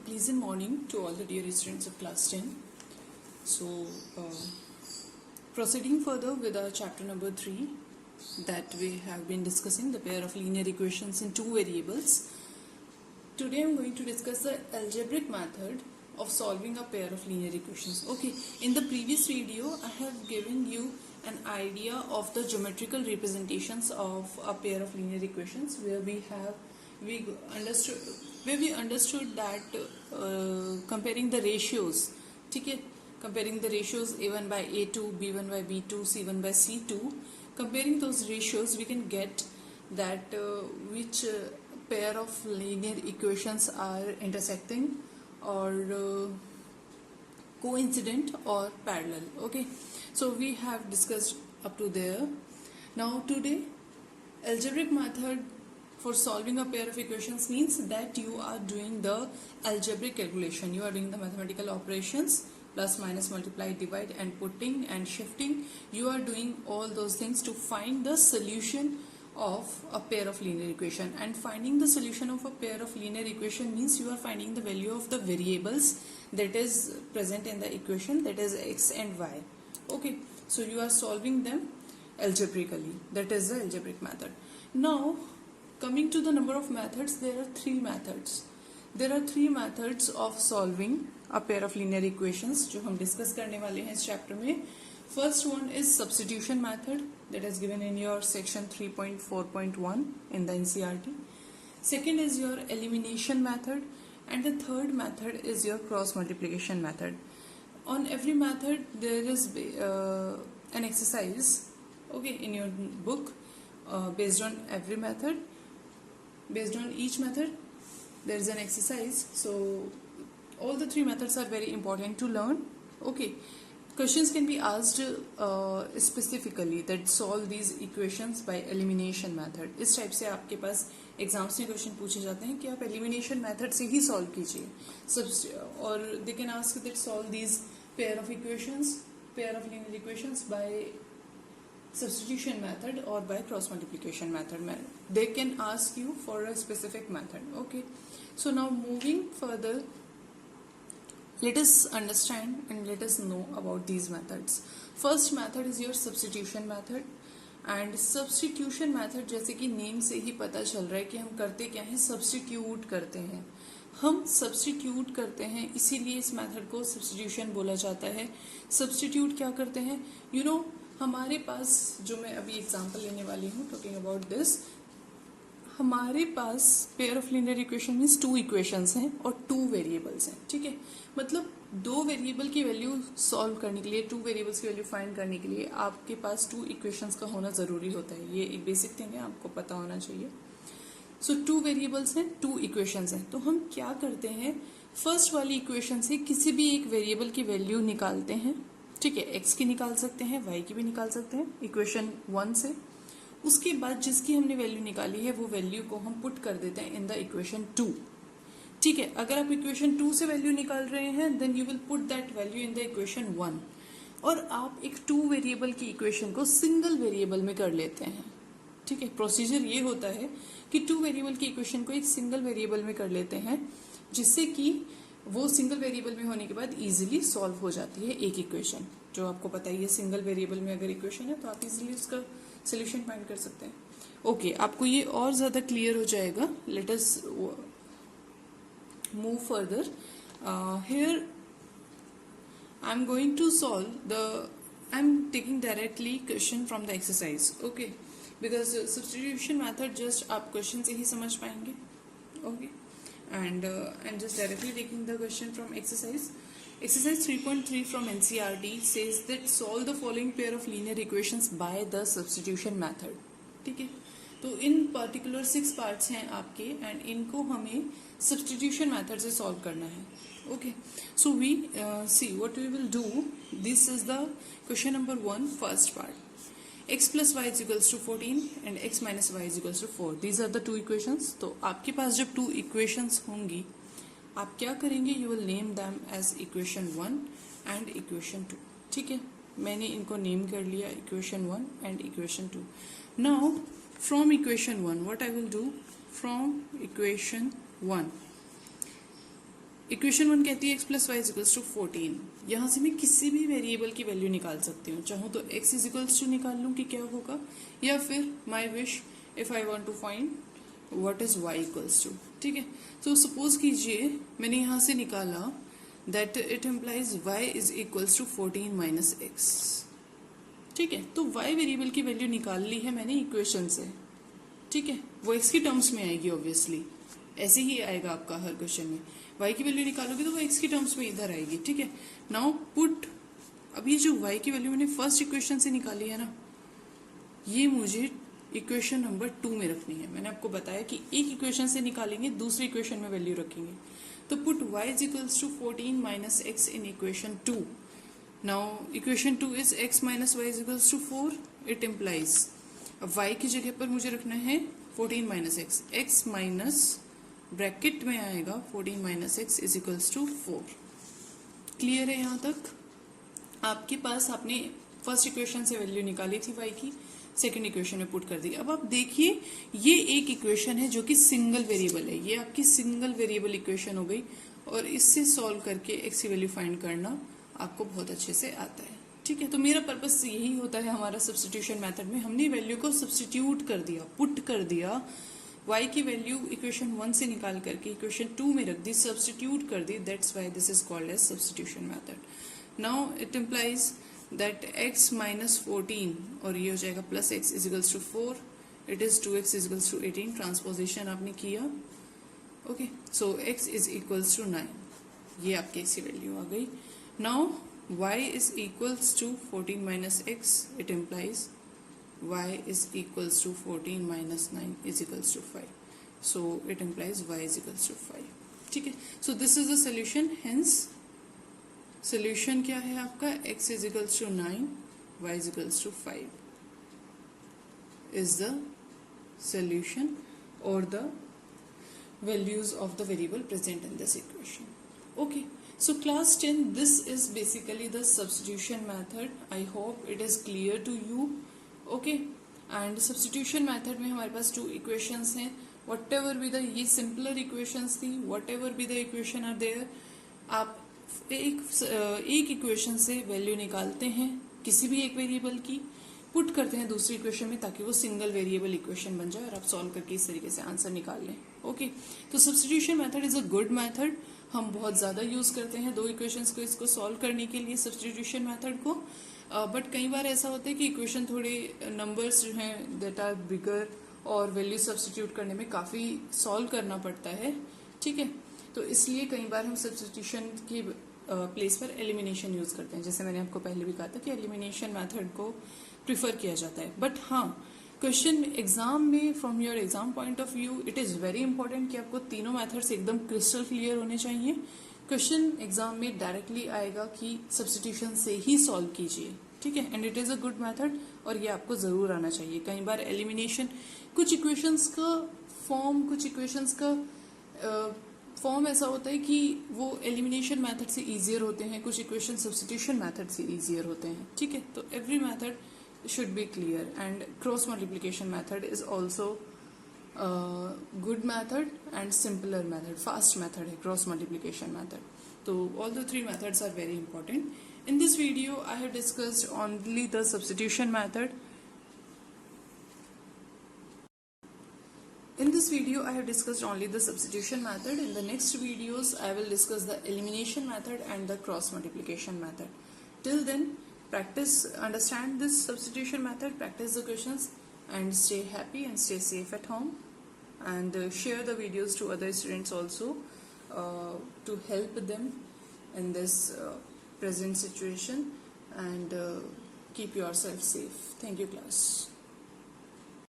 Pleasant morning to all the dear students of class 10. So, proceeding further with our chapter number 3 that we have been discussing, the pair of linear equations in two variables. Today I am going to discuss the algebraic method of solving a pair of linear equations. Okay, in the previous video I have given you an idea of the geometrical representations of a pair of linear equations where we understood that comparing the ratios, okay, comparing the ratios a1 by a2, b1 by b2, c1 by c2, comparing those ratios we can get that which pair of linear equations are intersecting or coincident or parallel. Okay, so we have discussed up to there. Now today, algebraic method for solving a pair of equations means that you are doing the algebraic calculation. You are doing the mathematical operations, plus, minus, multiply, divide, and putting and shifting. You are doing all those things to find the solution of a pair of linear equation. And finding the solution of a pair of linear equation means you are finding the value of the variables that is present in the equation, that is x and y. Okay, so you are solving them algebraically. That is the algebraic method. Now, coming to the number of methods, there are three methods. There are three methods of solving a pair of linear equations जो हम discuss करने वाले हैं इस chapter में. First one is substitution method, that is given in your section 3.4.1 in the NCERT. Second is your elimination method, and the third method is your cross multiplication method. On every method there is an exercise, okay, in your book based on every method. Based on each method there is an exercise, so all the three methods are very important to learn. Okay, questions can be asked specifically that solve these equations by elimination method. इस type से आपके पास exams में question पूछे जाते हैं कि आप elimination method से ही सॉल्व कीजिए. और they can ask that solve these pair of linear equations by substitution method or by cross multiplication method. They can ask you for a specific method. Okay, so now moving further, let us understand and let us know about these methods. First method is your substitution method. And substitution method, जैसे कि name से ही पता चल रहा है कि हम करते क्या हैं, सब्स्टिट्यूट करते हैं. हम सब्स्टिट्यूट करते हैं, इसीलिए इस मेथड को सब्स्टिट्यूशन बोला जाता है. सब्स्टिट्यूट क्या करते हैं, यू नो, हमारे पास जो मैं अभी एग्जांपल लेने वाली हूँ टॉकिंग अबाउट दिस, हमारे पास pair of linear equation means two equations हैं और टू वेरिएबल्स हैं. ठीक है, मतलब दो वेरिएबल की वैल्यू सॉल्व करने के लिए, टू वेरिएबल्स की वैल्यू फाइंड करने के लिए आपके पास टू इक्वेशंस का होना जरूरी होता है. ये एक बेसिक थिंग है, आपको पता होना चाहिए. सो टू वेरिएबल्स हैं, टू इक्वेशंस हैं. तो हम क्या करते हैं, फर्स्ट वाली इक्वेशन से किसी भी एक वेरिएबल की वैल्यू निकालते हैं. ठीक है, एक्स की निकाल सकते हैं, वाई की भी निकाल सकते हैं इक्वेशन 1 से. उसके बाद जिसकी हमने वैल्यू निकाली है वो वैल्यू को हम पुट कर देते हैं इन द इक्वेशन 2. ठीक है, अगर आप इक्वेशन 2 से वैल्यू निकाल रहे हैं then you will put that value in the equation 1. और आप एक टू वेरिएबल की इक्वेशन को सिंगल वेरिएबल में कर लेते हैं. ठीक है, प्रोसीजर ये होता है कि टू वेरिएबल की इक्वेशन को एक सिंगल वेरिएबल में कर लेते हैं, जिससे कि वो सिंगल वेरिएबल में होने के बाद इजीली सॉल्व हो जाती है एक इक्वेशन. जो आपको पता ही है, सिंगल वेरिएबल में अगर इक्वेशन है तो आप इजीली उसका सोल्यूशन फाइंड कर सकते हैं. ओके, आपको ये और ज्यादा क्लियर हो जाएगा. Let us move further. Here I am going to solve the, I am taking directly question from the exercise. Okay, because substitution method just आप क्वेश्चन से ही समझ पाएंगे. Okay, and I'm just directly taking the question from exercise. Exercise 3.3 from NCERT says that solve the following pair of linear equations by the substitution method. ठीक है, तो इन particular 6 parts हैं आपके and इनको हमें substitution method से solve करना है. Okay, so we see what we will do. This is the question number 1, first part. x plus y is equals to 14 and x minus y is equals to 4. These are the two equations. तो आपके पास जब two equations होंगी, आप क्या करेंगे, you will name them as equation 1 and equation 2. ठीक है, मैंने इनको नेम कर लिया equation 1 and equation 2. Now from equation 1 what I will do, from equation 1 equation 1 कहती है x plus y equals to 14। यहाँ से मैं किसी भी वेरिएबल की वैल्यू निकाल सकती हूँ, चाहूँ तो x इजिकल्स टू निकाल लूँ कि क्या होगा, या फिर my wish if I want to find what is y equals to. ठीक है, तो सपोज कीजिए मैंने यहाँ से निकाला that it implies y is equals to 14 minus x. ठीक है, तो y वेरिएबल की वैल्यू निकाल ली है मैंने इक्वेशन से। ठीक है, वो x की टर्म्स में आएगी, ऑब्वियसली ऐसे ही आएगा आपका हर क्वेश्चन में। y की वैल्यू निकालोगे तो वो x की टर्म्स में इधर आएगी। ठीक है, नाउ पुट, अभी जो y की वैल्यू मैंने फर्स्ट इक्वेशन से निकाली है ना, ये मुझे इक्वेशन नंबर 2 में रखनी है। मैंने आपको बताया कि एक इक्वेशन से निकालेंगे, दूसरी इक्वेशन में वैल्यू रखेंगे। तो put y is equals to 14 minus x in equation 2। Now equation 2 is x minus y is equals to 4। It implies, अब y की जगह पर मुझे रखना है 14 minus x, x minus bracket में आएगा 14 minus x is equals to 4। Clear है यहाँ तक? आपके पास आपने फर्स्ट इक्वेशन से वैल्यू निकाली थी y की, सेकंड इक्वेशन में पुट कर दी। अब आप देखिए ये एक इक्वेशन है जो कि सिंगल वेरिएबल है, ये आपकी सिंगल वेरिएबल इक्वेशन हो गई, और इससे सॉल्व करके x की वैल्यू फाइंड करना आपको बहुत अच्छे से आता है। ठीक है, तो मेरा पर्पस यही होता है हमारा सब्स्टिट्यूशन मेथड में, हमने वैल्यू को सब्स्टिट्यूट कर दिया, पुट कर दिया, y की वैल्यू इक्वेशन 1 से निकाल करके इक्वेशन 2 में रख दी, सब्स्टिट्यूट कर दी, that's why this is called as substitution method. Now it implies that x minus 14 और ये हो जाएगा plus x equals to 4, it is 2x equals to 18, transposition आपने किया। Okay, so x is equals to 9, ये आपकी ऐसी वैल्यू आ गई। Now y is equals to 14 minus x, it implies y is equals to 14 minus 9 is equals to 5. So it implies y is equals to 5. ठीक है, so this is the solution. Hence solution क्या है आपका, x is equals to 9, y is equals to 5 is the solution or the values of the variable present in this equation. Okay, so class 10, this is basically the substitution method. I hope it is clear to you. Okay, and substitution method में हमारे पास 2 equations हैं, whatever be the, ये simpler equations थी, whatever be the equation are there, आप एक equation से value निकालते हैं किसी भी एक वेरिएबल की, पुट करते हैं दूसरी इक्वेशन में ताकि वो सिंगल वेरिएबल इक्वेशन बन जाए और आप सॉल्व करके इस तरीके से आंसर निकाल लें। ओके, तो substitution method is a good method, हम बहुत ज्यादा यूज करते हैं 2 इक्वेशंस को इसको सॉल्व करने के लिए सब्स्टिट्यूशन मेथड को। बट कई बार ऐसा होता है कि इक्वेशन थोड़े नंबर्स जो हैं दैट आर बिगर और वैल्यू सब्स्टिट्यूट करने में काफ़ी सॉल्व करना पड़ता है। ठीक है, तो इसलिए कई बार हम सब्स्टिट्यूशन की प्लेस पर एलिमिनेशन यूज करते हैं, जैसे मैंने आपको पहले भी कहा था कि एलिमिनेशन मेथड को प्रिफर किया जाता है। बट हाँ, क्वेश्चन एग्जाम में from your exam point of view it is very important कि आपको तीनों मेथड्स एकदम क्रिस्टल क्लियर होने चाहिए। क्वेश्चन एग्जाम में डायरेक्टली आएगा कि सब्स्टिट्यूशन से ही सॉल्व कीजिए। ठीक है, and it is a good method और ये आपको जरूर आना चाहिए। कई बार एलिमिनेशन, कुछ इक्वेशंस का फॉर्म ऐसा होता है कि वो एलिमिनेशन मेथड से इजियर होते हैं, कुछ इक्वेशन सब्स्टिट्यूशन मेथड से इजियर होते हैं। ठीक है, तो every method should be clear, and cross multiplication method is also good method and simpler method, fast method है cross multiplication method. So all the 3 methods are very important. In this video I have discussed only the substitution method. In this video I have discussed only the substitution method. In the next videos I will discuss the elimination method and the cross multiplication method. Till then, practice, understand this substitution method, practice the questions, and stay happy and stay safe at home, and share the videos to other students also to help them in this present situation, and keep yourself safe. Thank you, class.